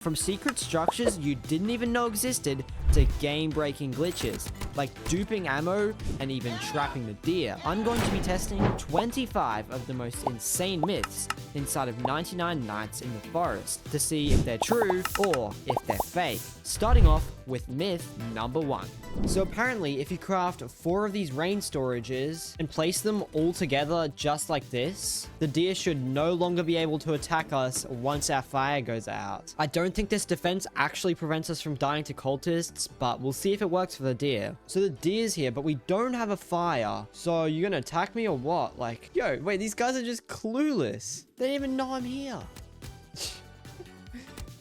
From secret structures you didn't even know existed to game-breaking glitches, like duping ammo and even trapping the deer, I'm going to be testing 25 of the most insane myths inside of 99 Nights in the Forest to see if they're true or if they're fake. Starting off with myth number 1. So apparently, if you craft 4 of these rain storages and place them all together just like this, the deer should no longer be able to attack us once our fire goes out. I don't think this defense actually prevents us from dying to cultists, but we'll see if it works for the deer. So the deer's here, but we don't have a fire. So you're gonna attack me or what? Like, yo, wait, these guys are just clueless. They don't even know I'm here.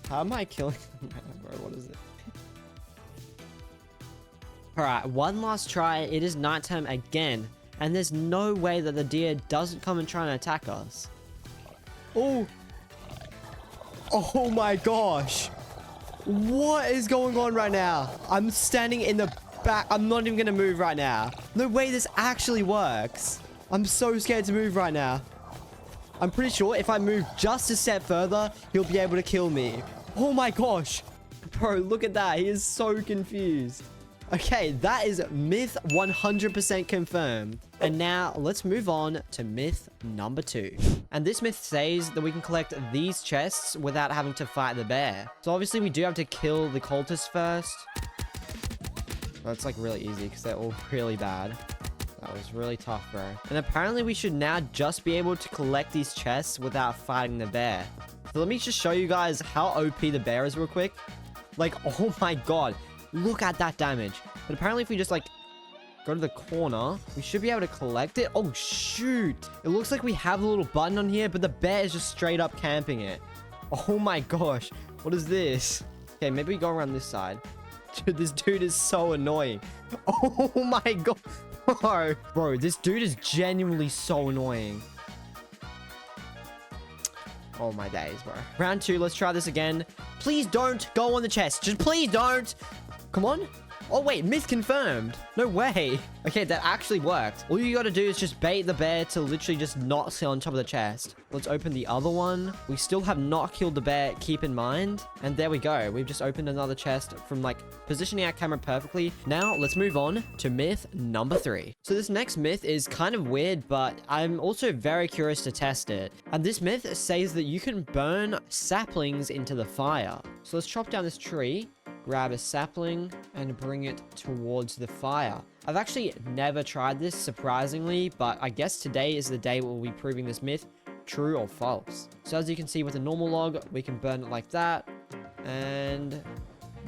How am I killing them, bro? What is it? Alright, one last try. It is nighttime again, and there's no way that the deer doesn't come and try and attack us. Oh! Oh my gosh! What is going on right now? I'm standing in the back. I'm not even gonna move right now. No way this actually works. I'm so scared to move right now. I'm pretty sure if I move just a step further, he'll be able to kill me. Oh my gosh! Bro, look at that. He is so confused. Okay, that is myth 100% confirmed. And now let's move on to myth number 2. And this myth says that we can collect these chests without having to fight the bear. So obviously we do have to kill the cultists first. That's like really easy because they're all really bad. That was really tough, bro. And apparently we should now just be able to collect these chests without fighting the bear. So let me just show you guys how OP the bear is real quick. Like, oh my god. Look at that damage. But apparently if we just like go to the corner, we should be able to collect it. Oh shoot. It looks like we have a little button on here, but the bear is just straight up camping it. Oh my gosh. What is this? Okay, maybe we go around this side. Dude, this dude is so annoying. Oh my god. Bro, this dude is genuinely so annoying. Oh my days, bro. Round 2, let's try this again. Please don't go on the chest. Just please don't. Come on. Oh, wait. Myth confirmed. No way. Okay, that actually worked. All you gotta do is just bait the bear to literally just not sit on top of the chest. Let's open the other one. We still have not killed the bear, keep in mind. And there we go. We've just opened another chest from, like, positioning our camera perfectly. Now, let's move on to myth number 3. So this next myth is kind of weird, but I'm also very curious to test it. And this myth says that you can burn saplings into the fire. So let's chop down this tree. Grab a sapling and bring it towards the fire. I've actually never tried this, surprisingly, but I guess today is the day we'll be proving this myth true or false. So as you can see with a normal log, we can burn it like that. And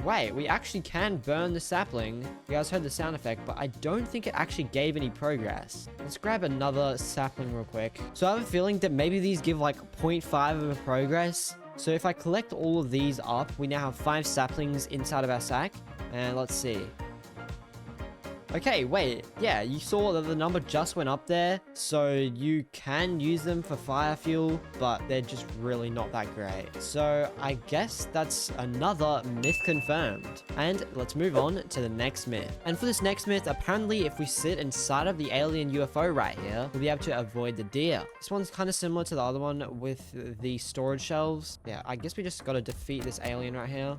wait, we actually can burn the sapling. You guys heard the sound effect, but I don't think it actually gave any progress. Let's grab another sapling real quick. So I have a feeling that maybe these give like 0.5 of a progress. So if I collect all of these up, we now have 5 saplings inside of our sack. And let's see. Okay, wait. Yeah, you saw that the number just went up there. So you can use them for fire fuel, but they're just really not that great. So I guess that's another myth confirmed. And let's move on to the next myth. And for this next myth, apparently if we sit inside of the alien UFO right here, we'll be able to avoid the deer. This one's kind of similar to the other one with the storage shelves. Yeah, I guess we just got to defeat this alien right here.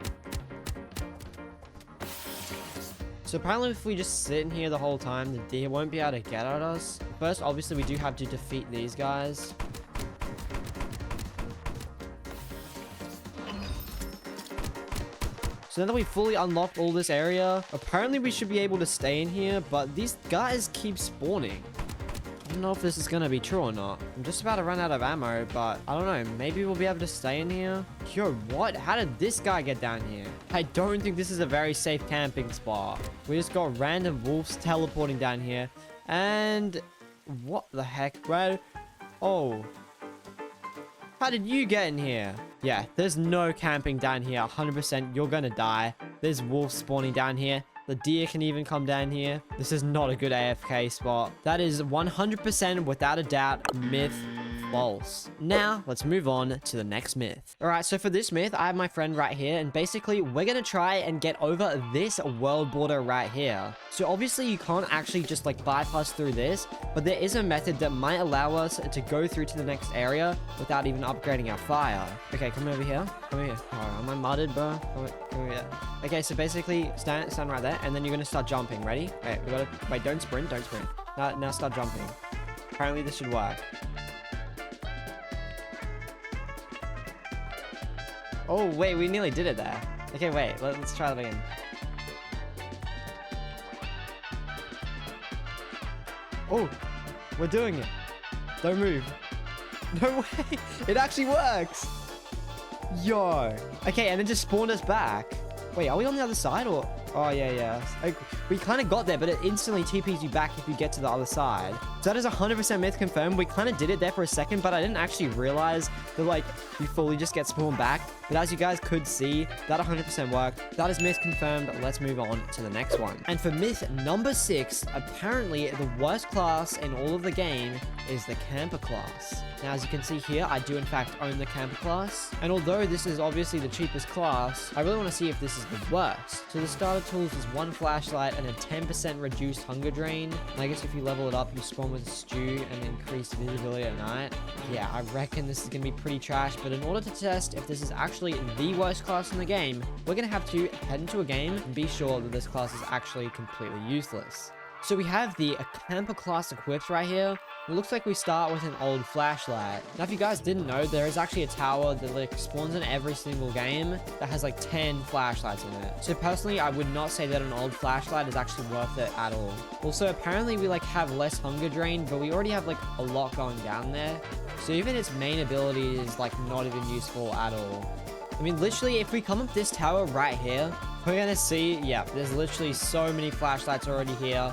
So apparently if we just sit in here the whole time, the deer won't be able to get at us. First, obviously, we do have to defeat these guys. So now that we fully unlocked all this area, apparently we should be able to stay in here, but these guys keep spawning. I don't know if this is going to be true or not. I'm just about to run out of ammo, but I don't know. Maybe we'll be able to stay in here. Yo, what? How did this guy get down here? I don't think this is a very safe camping spot. We just got random wolves teleporting down here. And what the heck, bro? Oh. How did you get in here? Yeah, there's no camping down here. 100% you're going to die. There's wolves spawning down here. The deer can even come down here. This is not a good AFK spot. That is 100% without a doubt myth false. Now, let's move on to the next myth. All right, so for this myth, I have my friend right here, and basically, we're gonna try and get over this world border right here. So obviously, you can't actually just like bypass through this, but there is a method that might allow us to go through to the next area without even upgrading our fire. Okay, come over here. Come over here. Oh, am I mudded, bro? Come over here. Okay, so basically, stand right there, and then you're gonna start jumping. Ready? Wait, we gotta wait. Don't sprint. Don't sprint. Now start jumping. Apparently, this should work. Oh wait, we nearly did it there. Okay, wait. Let's try that again. Oh, we're doing it. Don't move. No way. It actually works. Yo. Okay, and it just spawned us back. Wait, are we on the other side or? Oh, yeah. Like, we kind of got there, but it instantly TPs you back if you get to the other side. So that is 100% myth confirmed. We kind of did it there for a second, but I didn't actually realize that, like, you fully just get spawned back. But as you guys could see, that 100% worked. That is myth confirmed. Let's move on to the next one. And for myth number 6, apparently the worst class in all of the game is the camper class. Now, as you can see here, I do in fact own the camper class. And although this is obviously the cheapest class, I really want to see if this is the worst. So the starter tools is 1 flashlight and a 10% reduced hunger drain. And I guess if you level it up, you spawn with a stew and increased visibility at night. Yeah, I reckon this is going to be pretty trash. But in order to test if this is actually the worst class in the game, we're going to have to head into a game and be sure that this class is actually completely useless. So we have the camper class equipped right here. It looks like we start with an old flashlight. Now, if you guys didn't know, there is actually a tower that like spawns in every single game that has like 10 flashlights in it. So personally, I would not say that an old flashlight is actually worth it at all. Also, apparently we like have less hunger drain, but we already have like a lot going down there. So even its main ability is like not even useful at all. I mean, literally, if we come up this tower right here, we're gonna see, yeah, there's literally so many flashlights already here.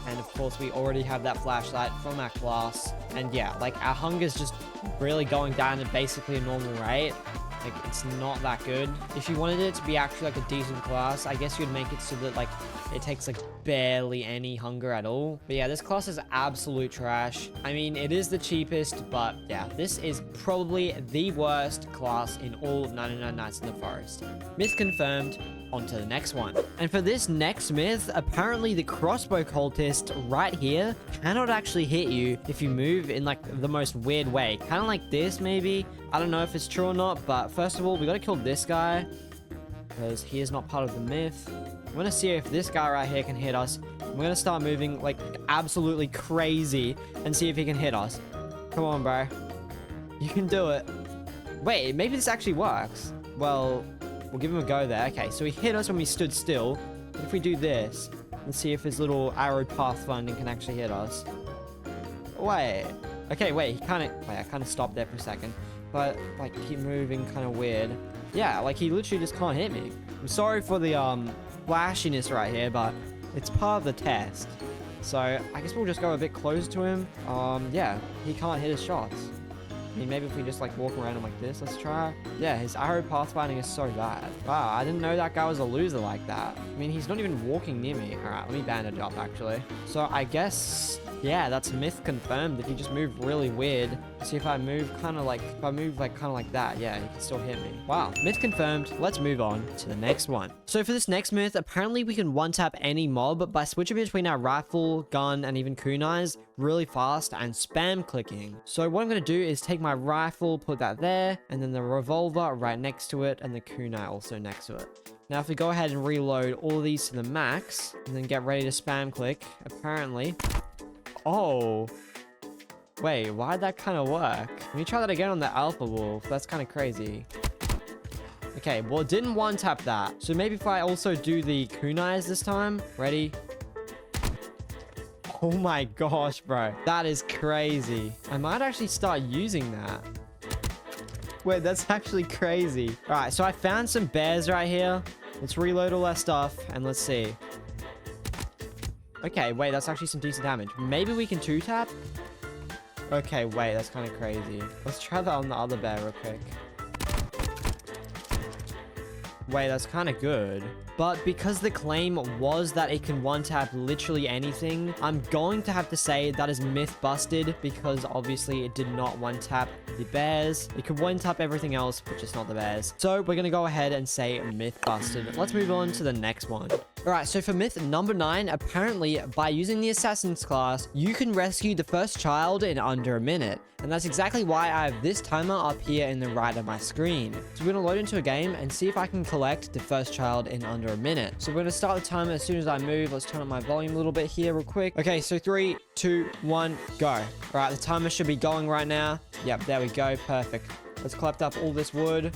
And of course, we already have that flashlight from our class. And yeah, like our hunger's just really going down at basically a normal rate. Like, it's not that good. If you wanted it to be actually like a decent class, I guess you'd make it so that like it takes like barely any hunger at all. But yeah, this class is absolute trash. I mean, it is the cheapest, but yeah, this is probably the worst class in all 99 Nights in the Forest. Myth confirmed. On to the next one. And for this next myth, apparently the crossbow cultist right here cannot actually hit you if you move in like the most weird way. Kind of like this, maybe. I don't know if it's true or not, but first of all, we gotta kill this guy because he is not part of the myth. I'm gonna see if this guy right here can hit us. We're gonna start moving like absolutely crazy and see if he can hit us. Come on, bro. You can do it. Wait, maybe this actually works. Well, we'll give him a go there. Okay, so he hit us when we stood still. But if we do this, let's see if his little arrow pathfinding can actually hit us. Wait. Okay, wait, I kind of stopped there for a second. But, like, keep moving kind of weird. Yeah, like, he literally just can't hit me. I'm sorry for the, flashiness right here, but it's part of the test. So, I guess we'll just go a bit closer to him. Yeah, he can't hit his shots. I mean, maybe if we just like walk around him like this, let's try. Yeah, his arrow pathfinding is so bad. Wow, I didn't know that guy was a loser like that. I mean, he's not even walking near me. All right, let me bandage up actually. So I guess, yeah, that's myth confirmed. If you just move really weird, see if I move kind of like, that, yeah, you can still hit me. Wow, myth confirmed. Let's move on to the next one. So for this next myth, apparently we can one-tap any mob by switching between our rifle, gun, and even kunais really fast and spam clicking. So what I'm going to do is take my rifle, put that there, and then the revolver right next to it, and the kunai also next to it. Now, if we go ahead and reload all these to the max, and then get ready to spam click, apparently... Oh... Wait, why'd that kind of work? Let me try that again on the Alpha Wolf. That's kind of crazy. Okay, well, it didn't one-tap that. So maybe if I also do the kunais this time. Ready? Oh my gosh, bro. That is crazy. I might actually start using that. Wait, that's actually crazy. All right, so I found some bears right here. Let's reload all that stuff and let's see. Okay, wait, that's actually some decent damage. Maybe we can two-tap? Okay, wait, that's kind of crazy. Let's try that on the other bear real quick. Wait, that's kind of good. But because the claim was that it can one-tap literally anything, I'm going to have to say that is myth busted because obviously it did not one-tap the bears. It could one-tap everything else, but just not the bears. So we're going to go ahead and say myth busted. Let's move on to the next one. Alright, so for myth number 9, apparently by using the assassin's class, you can rescue the first child in under a minute. And that's exactly why I have this timer up here in the right of my screen. So we're going to load into a game and see if I can collect the first child in under a minute. So we're going to start the timer as soon as I move. Let's turn up my volume a little bit here real quick. Okay, so 3, 2, 1, go. Alright, the timer should be going right now. Yep, there we go. Perfect. Let's collect up all this wood.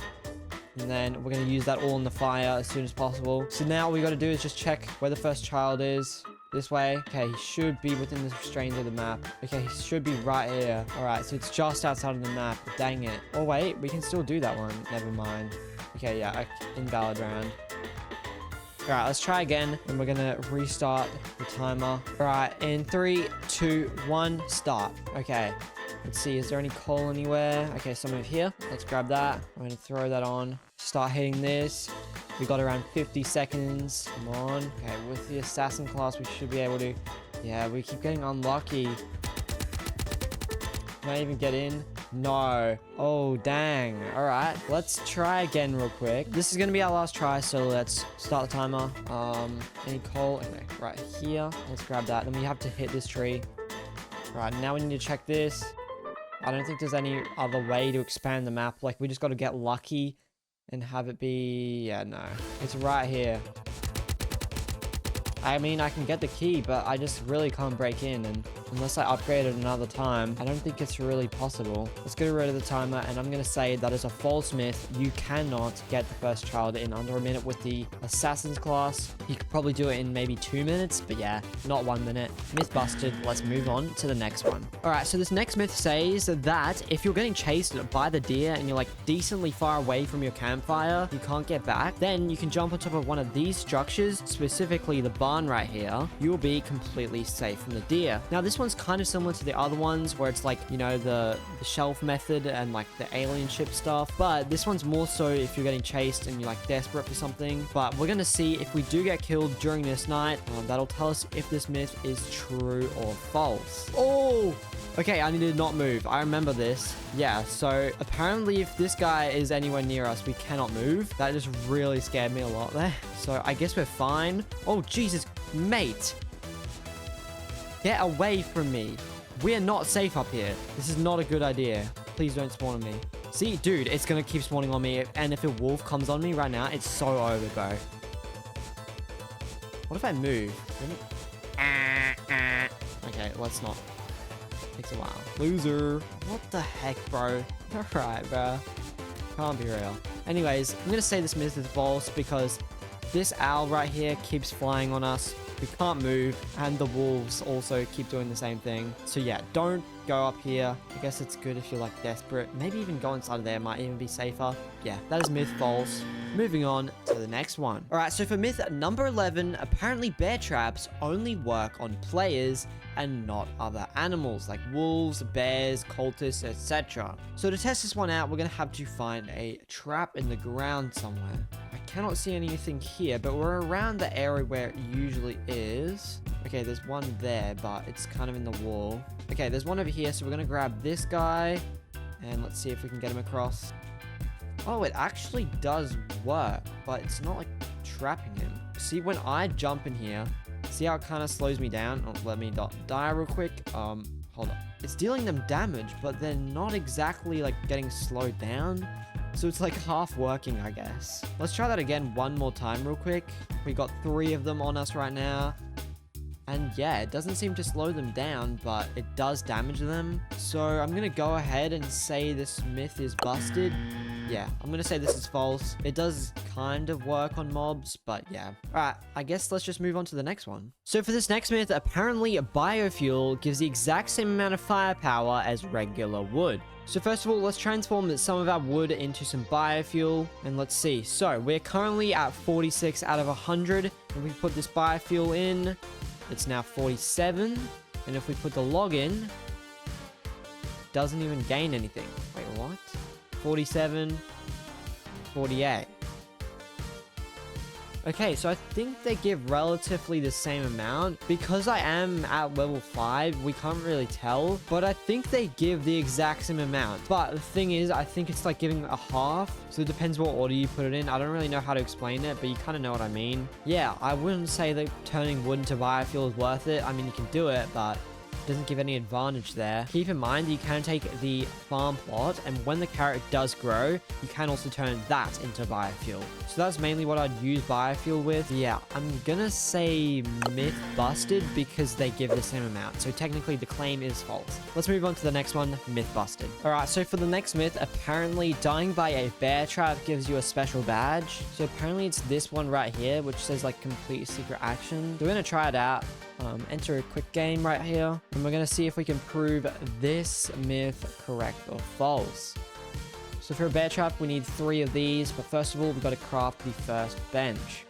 And then we're going to use that all in the fire as soon as possible. So now all we got to do is just check where the first child is. This way. Okay, he should be within the restraints of the map. Okay, he should be right here. Alright, so it's just outside of the map. Dang it. Oh, wait. We can still do that one. Never mind. Okay, yeah. Invalid round. Alright, let's try again. And we're going to restart the timer. Alright, in 3, 2, 1, start. Okay. Let's see. Is there any coal anywhere? Okay, some over here. Let's grab that. I'm going to throw that on. Start hitting this. We got around 50 seconds. Come on. Okay, with the assassin class, we should be able to... Yeah, we keep getting unlucky. Can I even get in? No. Oh, dang. All right. Let's try again real quick. This is going to be our last try, so let's start the timer. Any coal? Okay, right here. Let's grab that. Then we have to hit this tree. All right, now we need to check this. I don't think there's any other way to expand the map. Like, we just got to get lucky and have it be... Yeah, no. It's right here. I mean, I can get the key, but I just really can't break in. And unless I upgrade it another time, I don't think it's really possible. Let's get rid of the timer. And I'm going to say that is a false myth. You cannot get the first child in under a minute with the assassin's class. You could probably do it in maybe 2 minutes. But yeah, not 1 minute. Myth busted. Let's move on to the next one. All right, so this next myth says that if you're getting chased by the deer and you're like decently far away from your campfire, you can't get back, then you can jump on top of one of these structures, specifically the barn right here. You'll be completely safe from the deer. Now, this one's kind of similar to the other ones where it's like, you know, the shelf method and like the alien ship stuff, but this one's more so if you're getting chased and you're like desperate for something. But we're gonna see if we do get killed during this night. That'll tell us if this myth is true or false. Oh, okay, I need to not move. I remember this. Yeah, so apparently if this guy is anywhere near us, we cannot move. That just really scared me a lot there. So I guess we're fine. Oh, Jesus, mate. Get away from me. We are not safe up here. This is not a good idea. Please don't spawn on me. See, dude, it's going to keep spawning on me. And if a wolf comes on me right now, it's so over, bro. What if I move? Okay, let's not. Takes a while. Loser. What the heck, bro? Alright, bro. Can't be real. Anyways, I'm going to say this myth is false because this owl right here keeps flying on us. We can't move, and the wolves also keep doing the same thing. So yeah, don't go up here. I guess it's good if you're like desperate. Maybe even go inside of there might even be safer. Yeah, that is myth false. Moving on to the next one. All right, so for myth number 11, apparently bear traps only work on players and not other animals like wolves, bears, cultists, etc. So to test this one out, we're gonna have to find a trap in the ground somewhere. I cannot see anything here, but we're around the area where it usually is. Okay, there's one there, but it's kind of in the wall. Okay, there's one over here, so we're gonna grab this guy and let's see if we can get him across. Oh, it actually does work, but it's not like trapping him. See, when I jump in here, see how it kind of slows me down? Oh, let me die real quick. Hold on. It's dealing them damage, but they're not exactly like getting slowed down. So it's like half working, I guess. Let's try that again one more time real quick. We got 3 of them on us right now. And yeah, it doesn't seem to slow them down, but it does damage them. So I'm going to go ahead and say this myth is busted. Yeah, I'm going to say this is false. It does kind of work on mobs, but yeah. Alright, I guess let's just move on to the next one. So for this next myth, apparently biofuel gives the exact same amount of firepower as regular wood. So first of all, let's transform some of our wood into some biofuel, and let's see. So we're currently at 46 out of 100, and we put this biofuel in. It's now 47, and if we put the log in, it doesn't even gain anything. Wait, what? 47, 48. Okay, so I think they give relatively the same amount. Because I am at level 5, we can't really tell. But I think they give the exact same amount. But the thing is, I think it's like giving a half. So it depends what order you put it in. I don't really know how to explain it, but you kind of know what I mean. Yeah, I wouldn't say that turning wood into biofuel is worth it. I mean, you can do it, but doesn't give any advantage there. Keep in mind you can take the farm plot, and when the carrot does grow, you can also turn that into biofuel. So that's mainly what I'd use biofuel with. Yeah, I'm gonna say myth busted because they give the same amount. So technically the claim is false. Let's move on to the next one, myth busted. All right, so for the next myth, apparently dying by a bear trap gives you a special badge. So apparently it's this one right here, which says like complete secret action. So we're gonna try it out. Enter a quick game right here, and we're going to see if we can prove this myth correct or false. So for a bear trap, we need 3 of these, but first of all, we've got to craft the first bench.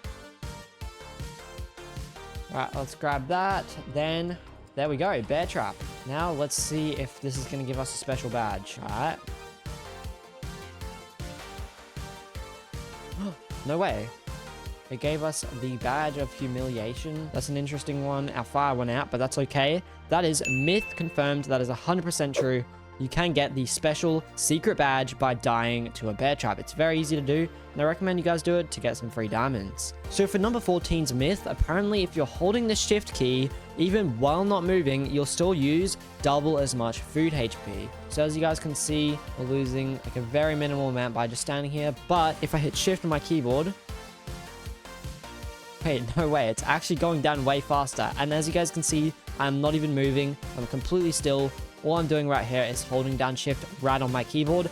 Alright, let's grab that. Then, there we go, bear trap. Now, let's see if this is going to give us a special badge. Alright. No way. It gave us the badge of humiliation. That's an interesting one. Our fire went out, but that's okay. That is myth confirmed. That is 100% true. You can get the special secret badge by dying to a bear trap. It's very easy to do, and I recommend you guys do it to get some free diamonds. So for number 14's myth, apparently if you're holding the shift key, even while not moving, you'll still use double as much food HP. So as you guys can see, we're losing like a very minimal amount by just standing here. But if I hit shift on my keyboard, wait, no way. It's actually going down way faster. And as you guys can see, I'm not even moving. I'm completely still. All I'm doing right here is holding down shift right on my keyboard.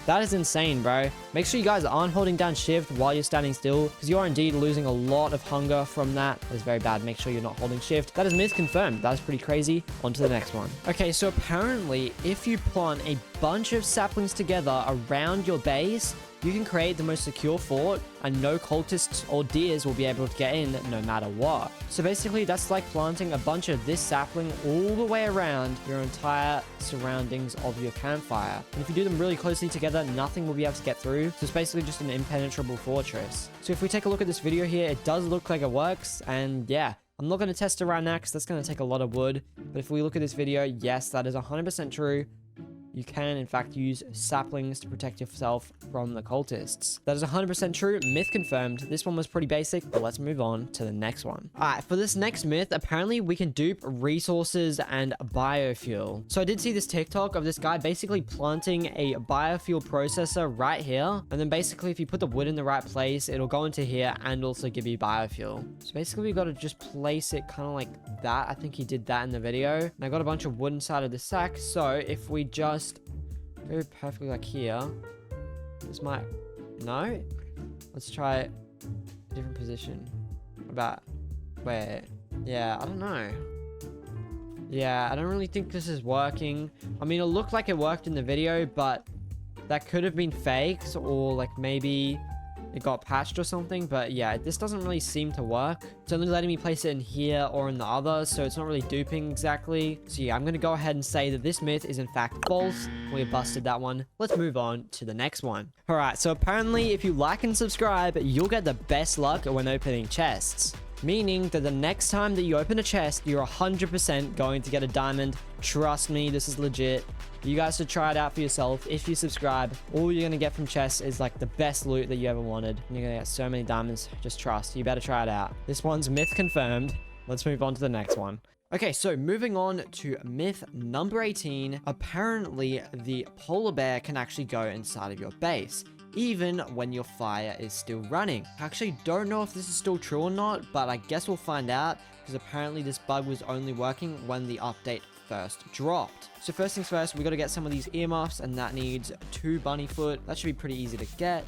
That is insane, bro. Make sure you guys aren't holding down shift while you're standing still, because you are indeed losing a lot of hunger from that. That is very bad. Make sure you're not holding shift. That is myth confirmed. That is pretty crazy. On to the next one. Okay, so apparently, if you plant a bunch of saplings together around your base, you can create the most secure fort, and no cultists or deers will be able to get in no matter what. So basically, that's like planting a bunch of this sapling all the way around your entire surroundings of your campfire. And if you do them really closely together, nothing will be able to get through. So it's basically just an impenetrable fortress. So if we take a look at this video here, it does look like it works. And yeah, I'm not going to test it right now because that's going to take a lot of wood. But if we look at this video, yes, that is 100% true. You can, in fact, use saplings to protect yourself from the cultists. That is 100% true. Myth confirmed. This one was pretty basic, but let's move on to the next one. All right, for this next myth, apparently we can dupe resources and biofuel. So I did see this TikTok of this guy basically planting a biofuel processor right here. And then basically, if you put the wood in the right place, it'll go into here and also give you biofuel. So basically, we got to just place it kind of like that. I think he did that in the video. And I got a bunch of wood inside of the sack. So if we just go perfectly like here, this might, no, let's try a different position. About where, yeah, I don't know. Yeah, I don't really think this is working. I mean, it looked like it worked in the video, but that could have been faked, or like maybe it got patched or something. But yeah, this doesn't really seem to work. It's only letting me place it in here or in the other, so it's not really duping exactly. So yeah, I'm gonna go ahead and say that this myth is in fact false. We busted that one. Let's move on to the next one. All right, so apparently if you like and subscribe, you'll get the best luck when opening chests. Meaning that the next time that you open a chest, you're 100% going to get a diamond. Trust me, this is legit. You guys should try it out for yourself. If you subscribe, all you're going to get from chests is like the best loot that you ever wanted. And you're going to get so many diamonds. Just trust. You better try it out. This one's myth confirmed. Let's move on to the next one. Okay, so moving on to myth number 18. Apparently, the polar bear can actually go inside of your base, even when your fire is still running. I actually don't know if this is still true or not, but I guess we'll find out, because apparently this bug was only working when the update first dropped. So first things first, we got to get some of these earmuffs, and that needs 2 bunny foot. That should be pretty easy to get.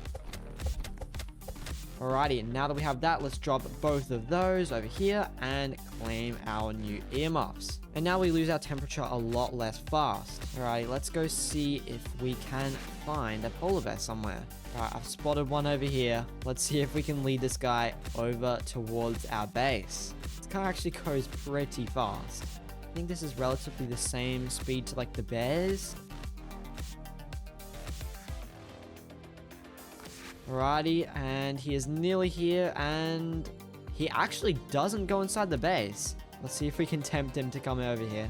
Alrighty, now that we have that, let's drop both of those over here and claim our new earmuffs. And now we lose our temperature a lot less fast. Alrighty, let's go see if we can find a polar bear somewhere. Alright, I've spotted one over here. Let's see if we can lead this guy over towards our base. This car actually goes pretty fast. I think this is relatively the same speed to like the bears. Alrighty, and he is nearly here, and he actually doesn't go inside the base. Let's see if we can tempt him to come over here.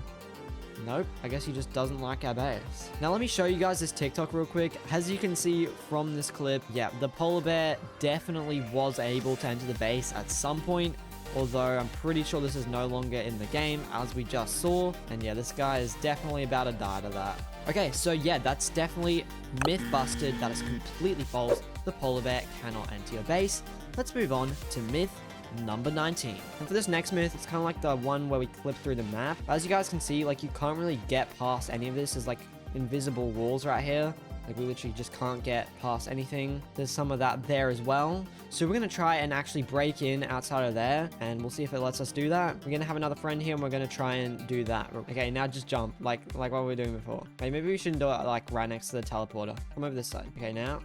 Nope, I guess he just doesn't like our base. Now let me show you guys this TikTok real quick. As you can see from this clip, yeah, the polar bear definitely was able to enter the base at some point. Although I'm pretty sure this is no longer in the game, as we just saw. And yeah, this guy is definitely about to die to that. Okay, so yeah, that's definitely myth busted. That is completely false. The polar bear cannot enter your base. Let's move on to myth number 19. And for this next myth, it's kind of like the one where we clip through the map. As you guys can see, like, you can't really get past any of this. There's like invisible walls right here. Like, we literally just can't get past anything. There's some of that there as well. So we're going to try and actually break in outside of there, and we'll see if it lets us do that. We're going to have another friend here, and we're going to try and do that. Okay, now just jump, like what we were doing before. Okay, maybe we shouldn't do it, like, right next to the teleporter. Come over this side. Okay, now.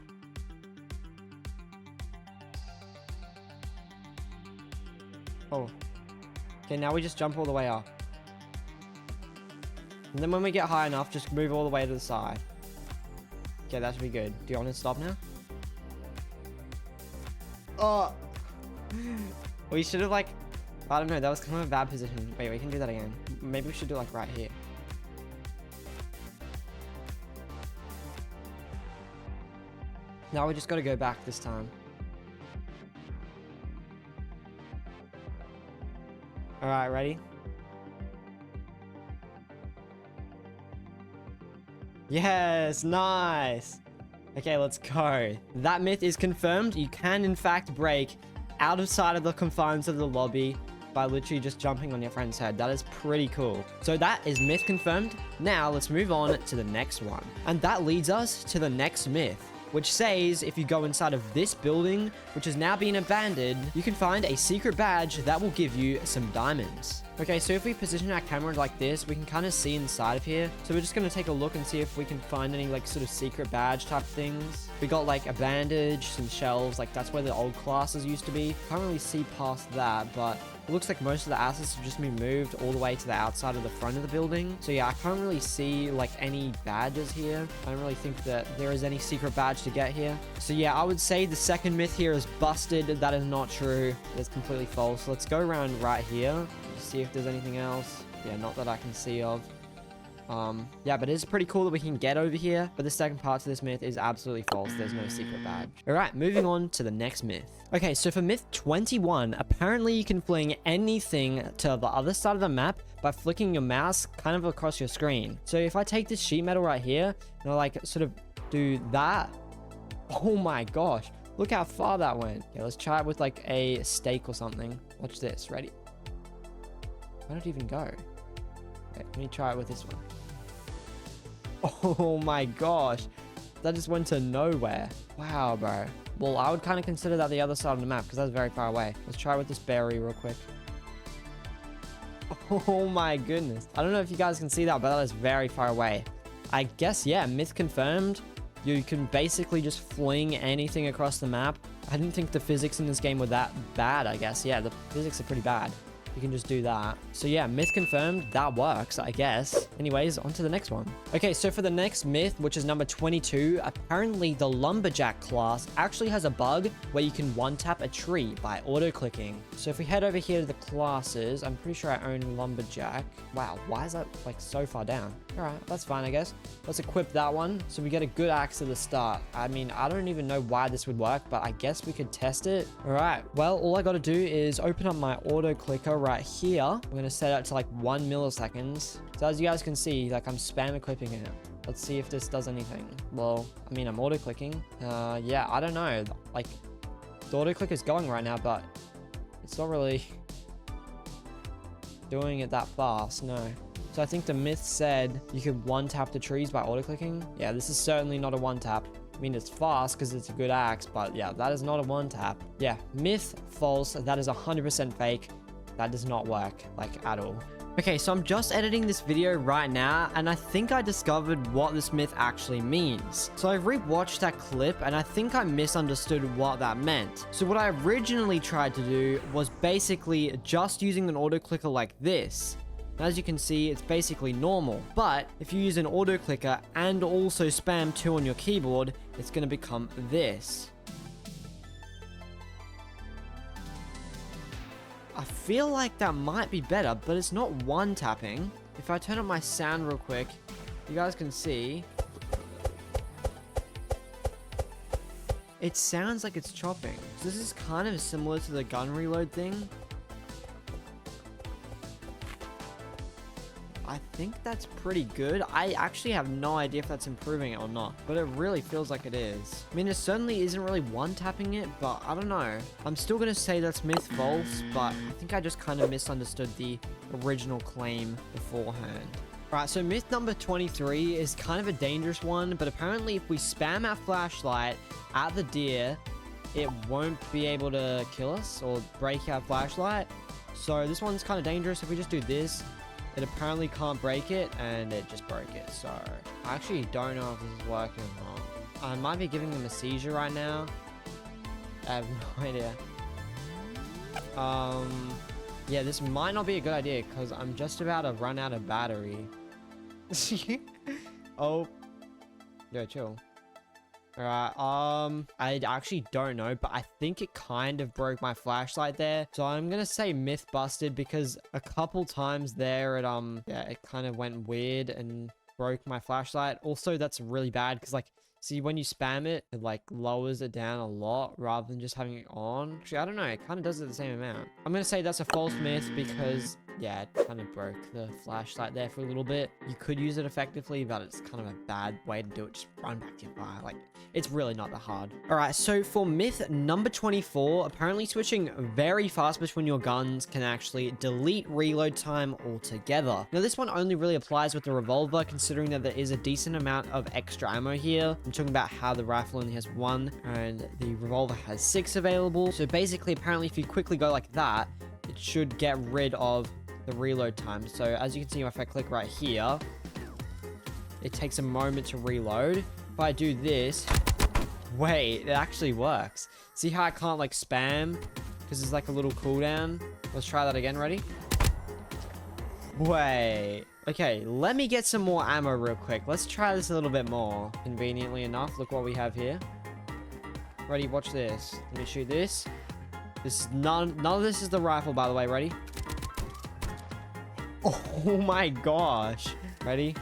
Oh. Okay, now we just jump all the way up. And then when we get high enough, just move all the way to the side. Okay, that should be good. Do you want to stop now? Oh! We should have, like... I don't know, that was kind of a bad position. Wait, we can do that again. Maybe we should do, like, right here. Now we just gotta go back this time. Alright, ready? Yes, nice. Okay, let's go. That myth is confirmed. You can, in fact, break out of sight of the confines of the lobby by literally just jumping on your friend's head. That is pretty cool. So that is myth confirmed. Now, let's move on to the next one. And that leads us to the next myth, which says if you go inside of this building, which is now being abandoned, you can find a secret badge that will give you some diamonds. Okay, so if we position our camera like this, we can kind of see inside of here. So we're just going to take a look and see if we can find any, like, sort of secret badge type things. We got, like, a bandage, some shelves, like, that's where the old classes used to be. Can't really see past that, but it looks like most of the assets have just been moved all the way to the outside of the front of the building. So yeah, I can't really see, like, any badges here. I don't really think that there is any secret badge to get here. So yeah, I would say the second myth here is busted. That is not true. It's completely false. Let's go around right here. See if there's anything else. Yeah, not that I can see of. Yeah, but it is pretty cool that we can get over here. But the second part to this myth is absolutely false. There's no secret badge. All right, moving on to the next myth. Okay, so for myth 21, apparently you can fling anything to the other side of the map by flicking your mouse kind of across your screen. So if I take this sheet metal right here and I, like, sort of do that. Oh my gosh, look how far that went. Yeah, let's try it with, like, a stake or something. Watch this. Ready? Why did it even go? Okay, let me try it with this one. Oh my gosh. That just went to nowhere. Wow, bro. Well, I would kind of consider that the other side of the map because that's very far away. Let's try it with this berry real quick. Oh my goodness. I don't know if you guys can see that, but that is very far away. I guess, yeah, myth confirmed. You can basically just fling anything across the map. I didn't think the physics in this game were that bad, I guess. Yeah, the physics are pretty bad. You can just do that. So yeah, myth confirmed. That works, I guess. Anyways, on to the next one. Okay, so for the next myth, which is number 22, apparently the lumberjack class actually has a bug where you can one-tap a tree by auto-clicking. So if we head over here to the classes, I'm pretty sure I own lumberjack. Wow, why is that, like, so far down? All right, that's fine, I guess. Let's equip that one so we get a good axe at the start. I mean, I don't even know why this would work, but I guess we could test it. All right, well, all I got to do is open up my auto-clicker right here. I'm going to set it to, like, 1 milliseconds. So as you guys can see, like, I'm spam equipping it. Let's see if this does anything. Well, I mean, I'm auto-clicking. Yeah, I don't know. Like, the auto-click is going right now, but it's not really doing it that fast, no. So I think the myth said you could one-tap the trees by auto-clicking. Yeah, this is certainly not a one-tap. I mean, it's fast because it's a good axe, but yeah, that is not a one-tap. Yeah, myth, false. That is 100% fake. That does not work, like, at all. Okay, so I'm just editing this video right now, and I think I discovered what this myth actually means. So I've rewatched that clip, and I think I misunderstood what that meant. So what I originally tried to do was basically just using an auto-clicker like this. As you can see, it's basically normal. But if you use an auto-clicker and also spam 2 on your keyboard, it's going to become this. I feel like that might be better, but it's not one tapping. If I turn up my sound real quick, you guys can see. It sounds like it's chopping. So this is kind of similar to the gun reload thing. I think that's pretty good. I actually have no idea if that's improving it or not, but it really feels like it is. I mean, it certainly isn't really one-tapping it, but I don't know. I'm still going to say that's myth false, but I think I just kind of misunderstood the original claim beforehand. Right, so myth number 23 is kind of a dangerous one, but apparently if we spam our flashlight at the deer, it won't be able to kill us or break our flashlight. So this one's kind of dangerous. If we just do this, it apparently can't break it, and it just broke it. So I actually don't know if this is working or not. I might be giving them a seizure right now. I have no idea. Yeah, this might not be a good idea because I'm just about to run out of battery. Oh, yeah, chill. Alright, I actually don't know, but I think it kind of broke my flashlight there. So I'm gonna say myth busted because a couple times there it yeah, it kind of went weird and broke my flashlight. Also, that's really bad because, like, see, when you spam it, it like lowers it down a lot rather than just having it on. Actually, I don't know, it kind of does it the same amount. I'm gonna say that's a false myth because, yeah, it kind of broke the flashlight there for a little bit. You could use it effectively, but it's kind of a bad way to do it. Just run back to your fire. Like, it's really not that hard. All right, so for myth number 24, apparently switching very fast between your guns can actually delete reload time altogether. Now, this one only really applies with the revolver, considering that there is a decent amount of extra ammo here. I'm talking about how the rifle only has 1 and the revolver has 6 available. So basically, apparently, if you quickly go like that, it should get rid of the reload time. So as you can see, if I click right here, it takes a moment to reload. If I do this, wait, it actually works. See how I can't like spam because it's like a little cooldown? Let's try that again. Ready? Wait. Okay, let me get some more ammo real quick. Let's try this a little bit more. Conveniently enough, look what we have here. Ready? Watch this. Let me shoot this. This is none of this is the rifle, by the way. Ready? Oh my gosh. Ready?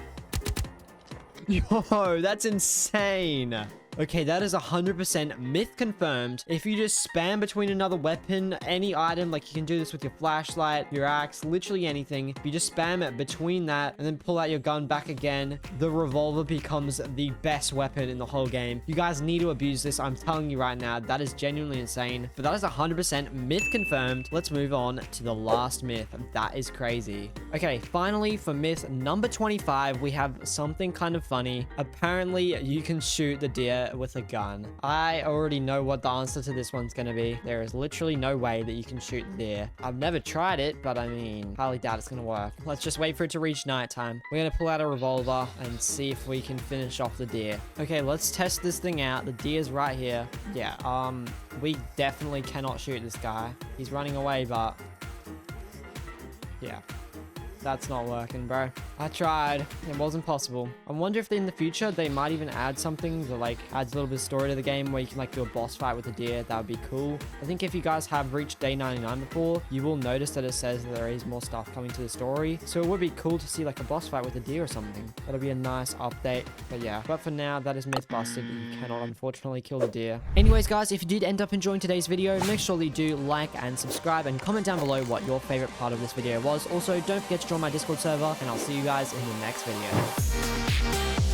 Yo, that's insane. Okay, that is 100% myth confirmed. If you just spam between another weapon, any item, like you can do this with your flashlight, your axe, literally anything. If you just spam it between that and then pull out your gun back again, the revolver becomes the best weapon in the whole game. You guys need to abuse this. I'm telling you right now, that is genuinely insane. But that is 100% myth confirmed. Let's move on to the last myth. That is crazy. Okay, finally for myth number 25, we have something kind of funny. Apparently, you can shoot the deer with a gun. I already know what the answer to this one's gonna be. There is literally no way that you can shoot deer. I've never tried it, but I mean, highly doubt it's gonna work. Let's just wait for it to reach nighttime. We're gonna pull out a revolver and see if we can finish off the deer. Okay, let's test this thing out. The deer's right here. Yeah, we definitely cannot shoot this guy. He's running away, but yeah. That's not working, bro. I tried. It wasn't possible. I wonder if in the future they might even add something that like adds a little bit of story to the game where you can like do a boss fight with a deer. That would be cool. I think if you guys have reached day 99 before, you will notice that it says that there is more stuff coming to the story. So it would be cool to see like a boss fight with a deer or something. That'll be a nice update. But yeah, but for now, that is myth busted. You cannot unfortunately kill the deer. Anyways, guys, if you did end up enjoying today's video, make sure that you do like and subscribe and comment down below what your favorite part of this video was. Also, don't forget to join my Discord server, and I'll see you guys in the next video.